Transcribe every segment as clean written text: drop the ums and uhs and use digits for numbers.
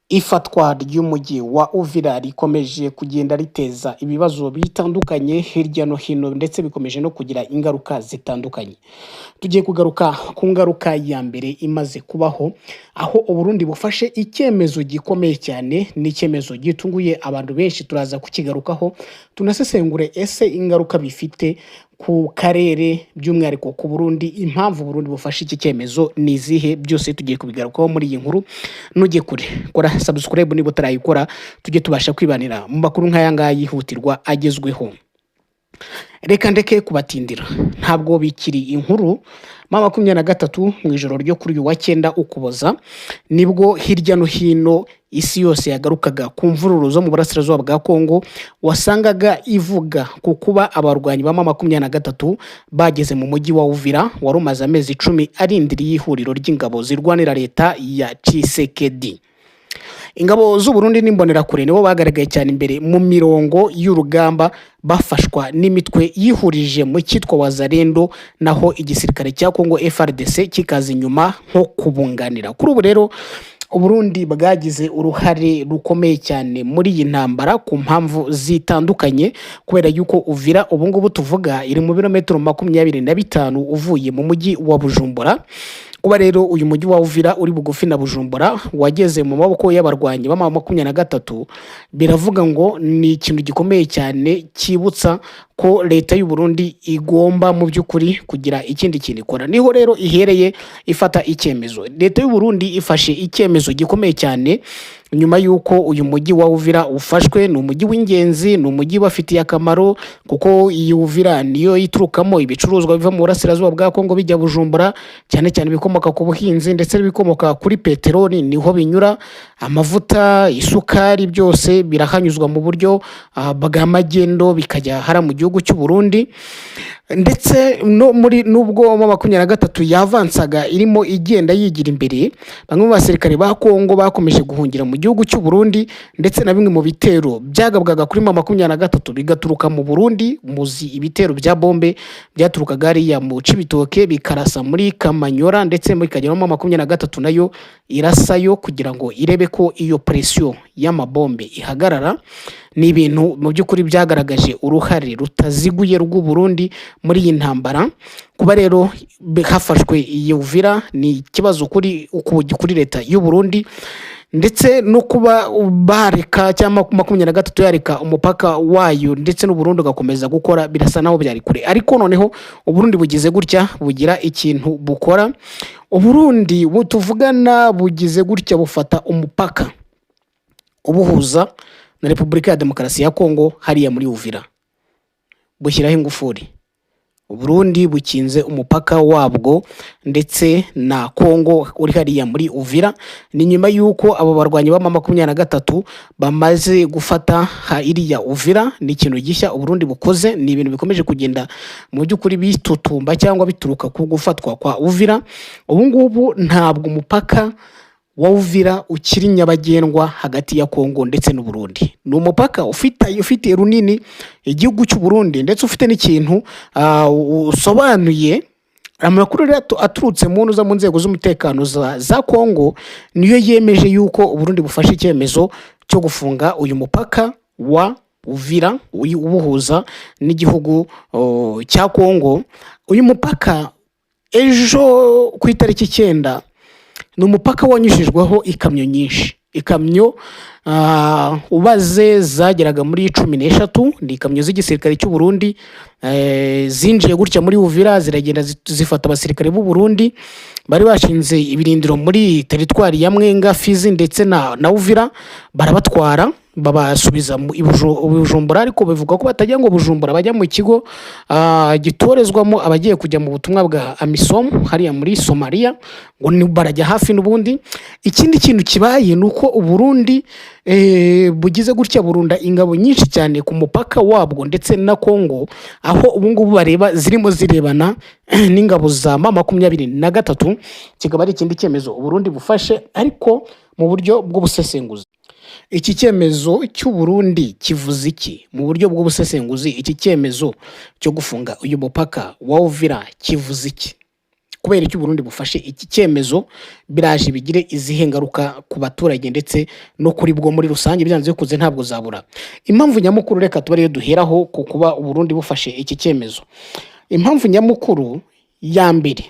Ifatwa ry'umujyi wa Uvira rikomeje kugenda riteza ibibazo bitandukanye hirya no hino ndetse bikomeje no kugira ingaruka zitandukanye. Tugiye kugaruka ku ngaruka ya mbere imaze kubaho, aho Uburundi bufashe icyemezo gikomeye cyane, n'icyemezo gitunguye abantu benshi. Turaza kukigarukaho tunasesengure ese ingaruka bifite ku karere by'umwihariko ku Burundi, impamvu Burundi bufashe iki cyemezo ni izihe, byose tugiye kubigarukaho muri iyi nkuru. Nujye kure kora subscribe niba utarayikora, tujye tubasha kwibanira mu makuru nk'aya ngaya yihutirwa agezweho. Reka ndeke kubatindira, ntabwo bikiri inkuru. 23 mu ijoro ryo kuri uyu wa 9 Ukuboza nibwo hirya no hino isi yose yagarukaga ku mvururu zo mu burasirazuba bwa Kongo, wasangaga ivuga ku kuba abarwanyi ba 23 bageze mu mujyi wa Uvira wari umaze amezi 10 arindiriye ihuriro ry'ingabo zirwanira leta ya Tshisekedi. Ingabo z'u Burundi n'imbonerakure nibo bagaragaye cyane imbere mu mirongo y'urugamba, bafashwa n'imitwe yihurije mu cyitwa Wazalendo, naho igisirikare cya Kongo FARDC kikaza inyuma nko kubunganira. Kuri ubu rero Uburundi bwagize uruhare rukomeye cyane muri iyi ntambara ku mpamvu zitandukanye, kubera yuko Uvira ubu ngubu tuvuga iri mu birometero 25 uvuye mu mujyi wa Bujumbura. Kuba rero uyu mujyi wa Uvira uri bugufi na Bujumbura wageze mu maboko y'abarwanyi ba 23, biravuga ngo ni ikintu gikomeye cyane kibutsa ko leta y'u Burundi igomba mu by'ukuri kugira ikindi kintu ikora. Niho rero ihereye ifata icyemezo. Leta y'u Burundi ifashe icyemezo gikomeye cyane nyuma yuko uyu mujyi wa Uvira ufashwe. Ni umujyi w'ingenzi, ni umujyi bafitiye akamaro, kuko iyi Uvira niyo iturukamo ibicuruzwa biva mu burasirazuba bwa Kongo bijya Bujumbura, cyane cyane bikomoka ku buhinzi ndetse n'ibikomoka kuri peteroli, niho binyura. Amavuta, isukari, byose birahanyuzwa mu buryo bw'amagendo bikajya hara mu gihugu cy'u Burundi. Ndetse no muri nubwo 23 yavansaga irimo igenda yigira imbere, bamwe mu basirikare ba Kongo bakomeje guhungira mu gihugu cy'u Burundi, ndetse na bimwe mu bitero byagabwaga kuri 23 bigaturuka mu Burundi. Muzi ibitero bya bombe byaturukaga ari ya mu Cibitoke bikarasa muri Kamanyora, ndetse muri kagera 23 nayo irasayo kugira ngo irebe ko iyo pression y'amabombe ihagarara. Ni ibintu mu by'ukuri byagaragaje uruhare rutaziguye rw'u Burundi muri iyi ntambara. Kuba rero hafashwe iyi Uvira ni ikibazo kuri leta y'u Burundi, ndetse no kuba bareka cyangwa 23 yareka umupaka wayo ndetse n'u Burundi gakomeza gukora, birasa naho byari kure. Ariko noneho u Burundi bugize gutya, bugira ikintu bukora. U Burundi butuvugana bugize gutya, bufata umupaka ubuhuza na Repubulika ya Demokarasi ya Kongo hariya muri Uvira, bushyiraho ingufuri. U Burundi bukinze umupaka wabwo ndetse na Kongo uri hariya muri Uvira. Ni nyuma yuko abo barwanyi ba 23 bamaze gufata iriya Uvira. Ni ikintu gishya u Burundi bukoze, ni ibintu bikomeje kugenda mu by'ukuri bitutumba cyangwa bituruka ku gufatwa kwa Uvira. Ubu ngubu ntabwo umupaka wa Uvira ukiri nyabagendwa hagati ya Kongo ndetse n'u Burundi. Ni umupaka ufite runini igihugu cy'u Burundi, ndetse ufite n'ikintu usobanuye. Amakuru aturutse mu nzego z'umutekano za Kongo niyo yemeje yuko u Burundi bufashe icyemezo cyo gufunga uyu mupaka wa Uvira ubuhuza n'igihugu cya Kongo. Uyu mupaka ejo ku itariki 9 ni umupaka wanyujijweho ikamyo nyinshi. Ikamyo ubaze zageraga muri 13, ni ikamyo z'igisirikare cy'u Burundi zinjiye gutya muri Uvira, ziragenda zifata abasirikare b'u Burundi bari bashinze ibirindiro muri teritwari ya Mwenga, Fizi ndetse na Uvira, barabatwara babasubiza mu Bujumbura. Ariko bivuga ko batajya ngo Bujumbura, bajya mu kigo gitorezwamo abagiye kujya mu butumwa bwa AMISOM hariya muri Somalia, ngo barajya hafi n'ubundi. Ikindi kintu kibaye nuko u Burundi bugize gutya burunda ingabo nyinshi cyane ku mupaka wabwo ndetse na Kongo, aho ubu ngubu bareba zirimo zirebana n'ingabo za 23. Kikaba ari ikindi cyemezo u Burundi bufashe, ariko mu buryo bw'ubusesenguzi. Iki cyemezo cy'u Burundi kivuze iki? Mu buryo bw'ubusesenguzi iki cyemezo cyo gufunga uyu mupaka wa Uvira kivuze iki? kubera icyo Burundi bufashe iki cyemezo biraje bigire izihe ngaruka ku baturage ndetse no kuri bwo muri rusange, byanze bikuze ntabwo zabura. Impamvu nyamukuru reka tuba ariyo duheraho ku kuba Burundi bufashe iki cyemezo. Impamvu nyamukuru ya mbere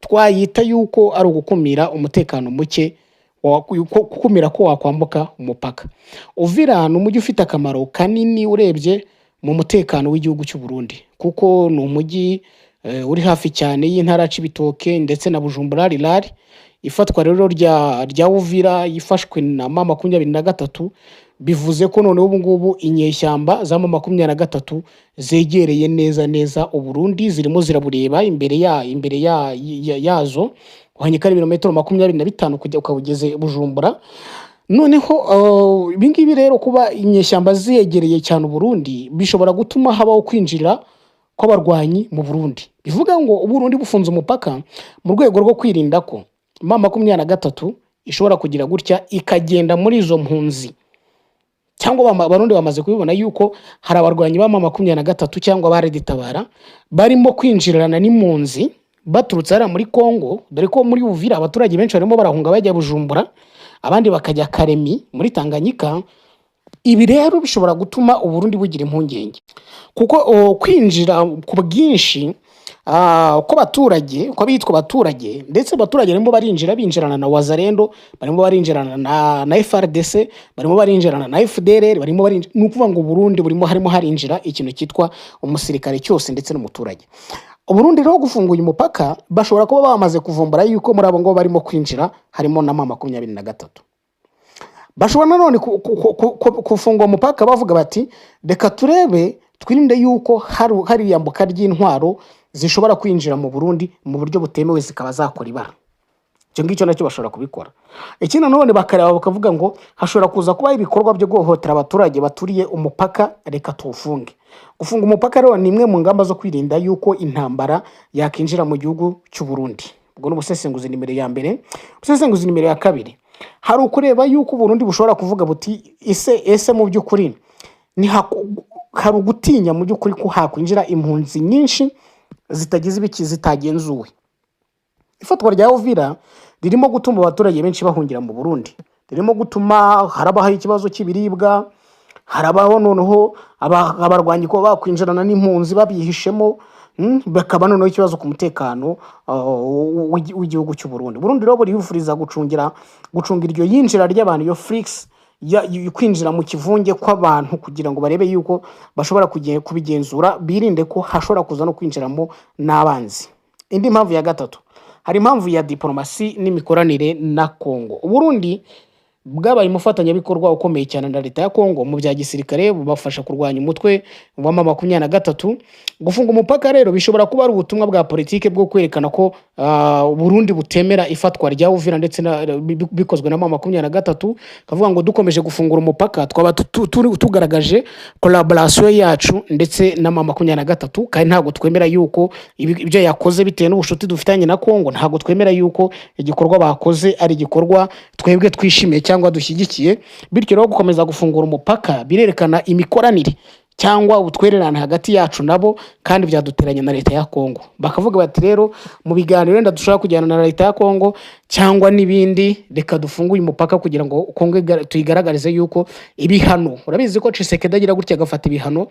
twayita yuko ari ugukumira umutekano muke, gukumira ko wakwambuka umupaka. Uvira ni umujyi ufite akamaro kanini urebye mu mutekano w'igihugu cy'u Burundi, kuko ni umujyi uri hafi cyane y'intara Cibitoke ndetse na Bujumbura Rirari. Ifatwa rero rya Uvira yifashwe na M23, bivuze ko none ubu ngubu inyeshyamba za M23 zegereye neza Uburundi, zirimo zirabureba imbere yazo uhanyika ibirometero 25 kujya ukabugeze Bujumbura. Noneho ibingibi rero kuba inyeshyamba zegereye cyane Uburundi bishobora gutuma habaho kwinjira kw'abarwanyi mu Burundi. Bivuga ngo Uburundi bufunze umupaka mu rwego rwo kwirinda ko M23 ishobora kugira gutya ikagenda muri izo mpunzi, cyangwa Abarundi bamaze kubibona yuko hari abarwanyi ba M23 cyangwa bareditabara barimo kwinjirana n'impunzi baturutse hariya muri Kongo, dore ko muri Uvira abaturage benshi barimo barahunga bajya Bujumbura, abandi bakajya Karemi muri Tanganyika. Ibi rero bishobora gutuma Uburundi bugira impungenge, kuko kwinjira ku bwinshi ko bitwa abaturage, ndetse abaturage barimo binjirana na Wazalendo, barimo barinjirana na FRDC, barimo barinjirana na FDLR, ni ukuvuga ngo Burundi harimo harinjira ikintu cyitwa umusirikare cyose ndetse n'umuturage. Uburundi rero gufunguye umupaka bashobora kuba bamaze kuvumbura yuko muri abo ngo barimo kwinjira harimo na M23. Bashobora nanone kufunga umupaka bavuga bati reka turebe twirinde yuko hari iyambuka ry'intwaro zishobora kwinjira mu Burundi mu buryo butemewe zikaba zakora ibara. Icyo ngicyo nacyo bashobora kubikora. Ikindi nanone bakareba bakavuga ngo hashobora kuza kuba ibikorwa byo guhohotera abaturage baturiye umupaka, reka tuwufunge. Gufunga umupaka rero ni imwe mu ngamba zo kwirinda yuko intambara yakinjira mu gihugu cy'u Burundi. Ubwo ni ubusesenguzi nimero ya mbere. Ubusesenguzi nimero ya kabiri, hari ukureba yuko Burundi bushobora kuvuga buti ese mu by'ukuri hari ugutinya mu by'ukuri ko hakwinjira impunzi nyinshi zitagize ibiki zitagenzuwe. Ifatwa rya Uvira ririmo gutuma abaturage benshi bahungira mu Burundi, ririmo gutuma harabaho ikibazo cy'ibiribwa, harabaho noneho abarwanyi ko bakwinjirana n'impunzi babihishemo, bakaba noneho ikibazo ku mutekano w'igihugu cy'u Burundi. Burundi rero burifuriza gucungira iryo yinjira ry'abantu, iyo flix kwinjira mu kivunge kw'abantu, kugira ngo barebe yuko bashobora kubigenzura, birinde ko hashobora kuza no kwinjiramo n'abanzi. Indi mpamvu ya gatatu, hari impamvu ya diplomasi n'imikoranire na Kongo. Uburundi bwabaye umufatanyabikorwa ukomeye cyane na leta ya Kongo mu bya gisirikare, bubafasha kurwanya umutwe wa M23. Gufunga umupaka rero bishobora kuba ari ubutumwa bwa politike bwo kwerekana ko Burundi butemera ifatwa rya Uvira ndetse bikozwe na M23, kavuga ngo dukomeje gufungura umupaka twaba tugaragaje collaboration yacu ndetse na M23, kandi ntabwo twemera yuko ibyo yakoze bitewe n'ubushuti dufitanye na Kongo, ntabwo twemera yuko igikorwa bakoze ari igikorwa twebwe twishimiye cyangwa dushyigikiye. Bityo rero gukomeza gufungura umupaka birerekana imikoranire cyangwa ubutwererane hagati yacu nabo, kandi byaduteranya na leta ya Kongo. Bakavuga bati rero mu biganiro wenda dushobora kujyana na leta ya Kongo cyangwa n'ibindi, reka dufunguye umupaka kugira ngo Kongo tuyigaragarize yuko ibihano, urabizi ko Tshisekedi agira gutya agafata ibihano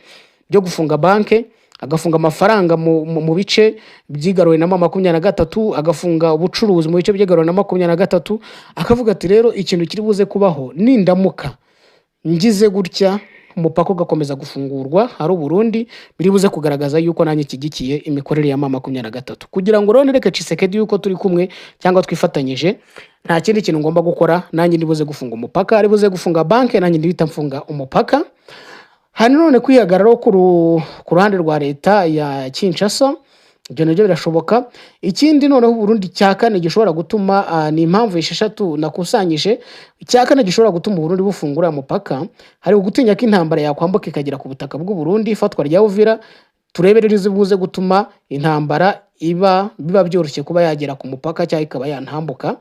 byo gufunga banke, agafunga amafaranga mu bice byigaruwe na M23, agafunga ubucuruzi mu bice byigaruwe na M23, akavuga ati rero ikintu kiri buze kubaho nindamuka ngize gutya umupaka ugakomeza gufungurwa hari Burundi, biri buze kugaragaza yuko nanjye kigikiye imikorere ya M23, kugira ngo rero nereke Tshisekedi yuko turi kumwe cyangwa twifatanyije. Nta kindi kintu ngomba gukora, nanjye ndibuze gufunga umupaka, ari buze gufunga banke, nanjye ndibita mfunga umupaka. Hani none kwihagararaho ku ruhande rwa leta ya Kinshasa, ibyo nabyo birashoboka. Ikindi noneho Burundi cya kane gishobora gutuma ni impamvu 6 nakusanyije, cya kane gishobora gutuma Burundi bufungura umupaka, hari ugutinya ko intambara yakwambuka ikagera ku butaka bw'u Burundi. Ifatwa rya Uvira tureberere zibuze gutuma intambara biba byoroshye kuba yagera ku mupaka cyangwa ikaba yantambuka.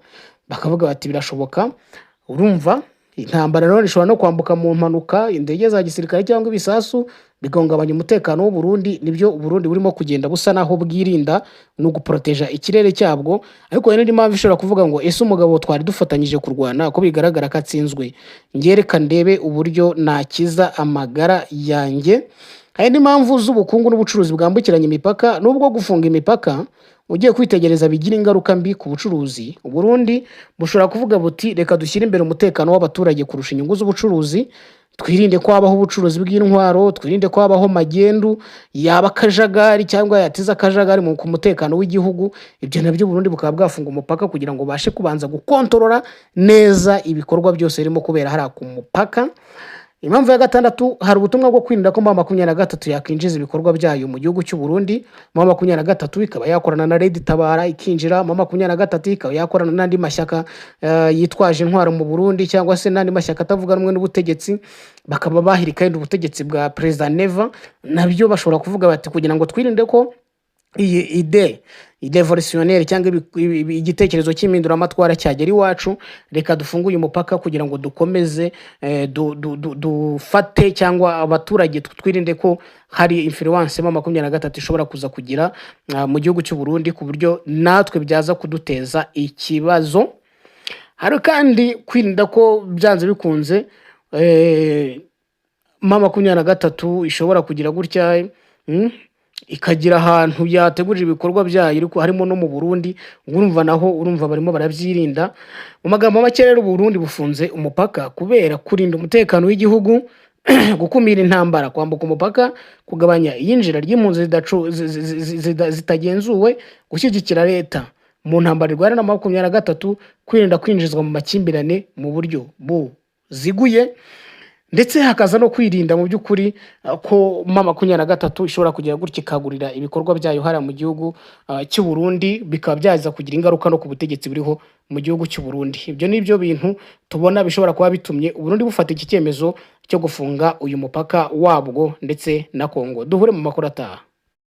Bakavuga bati birashoboka. Urumva intambara rero ishobora no kwambuka mu mpanuka, indege za gisirikare cyangwa ibisasu bigahungabanya umutekano w'u Burundi. Nibyo u Burundi burimo kugenda busa naho bwirinda no guporoteja ikirere cyabwo, ariko hari n'indi mpamvu ishobora kuvuga ngo ese umugabo twari dufatanyije kurwana ko bigaragara ko atsinzwe, njye reka ndebe uburyo nakiza amagara yanjye. Hari n'impamvu z'ubukungu n'ubucuruzi bwambukiranya imipaka, nubwo gufunga imipaka ugiye kwitegereza bigira ingaruka mbi ku bucuruzi. U Burundi bushobora kuvuga buti reka dushyire imbere umutekano w'abaturage kurusha inyungu z'ubucuruzi, twirinde ko habaho ubucuruzi bw'intwaro, twirinde ko habaho magendu yaba akajagari cyangwa yateza akajagari ku mutekano w'igihugu. Ibyo nabyo Burundi bukaba bwafunga umupaka kugira ngo bashe kubanza gukontorora neza ibikorwa byose birimo kubera hariya ku mupaka. Impamvu ya gatandatu, hari ubutumwa bwo kwirinda ko M23 yakwinjiza ibikorwa byayo mu gihugu cy'u Burundi. M23 ikaba yakorana na Red Tabara ikinjira, M23 ikaba yakorana n'andi mashyaka yitwaje intwaro mu Burundi cyangwa se n'andi mashyaka atavuga rumwe n'ubutegetsi, bakaba bahirika ubutegetsi bwa President Neva. Nabyo bashobora kuvuga bati kugira ngo twirinde ko iyi ide revolutionnaire cyangwa igitekerezo cy'impinduramatwara cyagera iwacu, reka dufunguye umupaka kugira ngo dukomeze dufate cyangwa abaturage twirinde ko hari influence M23 ishobora kuza kugira mu gihugu cy'u Burundi ku buryo natwe byaza kuduteza ikibazo. Hari kandi kwirinda ko byanze bikunze M23 ishobora kugira gutya ikagira ahantu yategurira ibikorwa byayo, ariko harimo no mu Burundi. Urumva barimo barabyirinda. Mu magambo make rero Burundi bufunze umupaka kubera kurinda umutekano w'igihugu, gukumira intambara, kwambuka umupaka, kugabanya iyinjira ry'impunzi zitagenzuwe, gushyigikira leta mu ntambara irwana na M23, kwirinda kwinjizwa mu makimbirane mu buryo buziguye, ndetse hakaza no kwirinda mu by'ukuri ko M23 ishobora kugira gutya ikagurira ibikorwa byayo hariya mu gihugu cy'u Burundi, bikaba byaza kugira ingaruka no ku butegetsi buriho mu gihugu cy'u Burundi. Ibyo ni byo bintu tubona bishobora kuba bitumye u Burundi bufata iki cyemezo cyo gufunga uyu mupaka wabwo ndetse na Kongo. Duhure mu makuru ataha.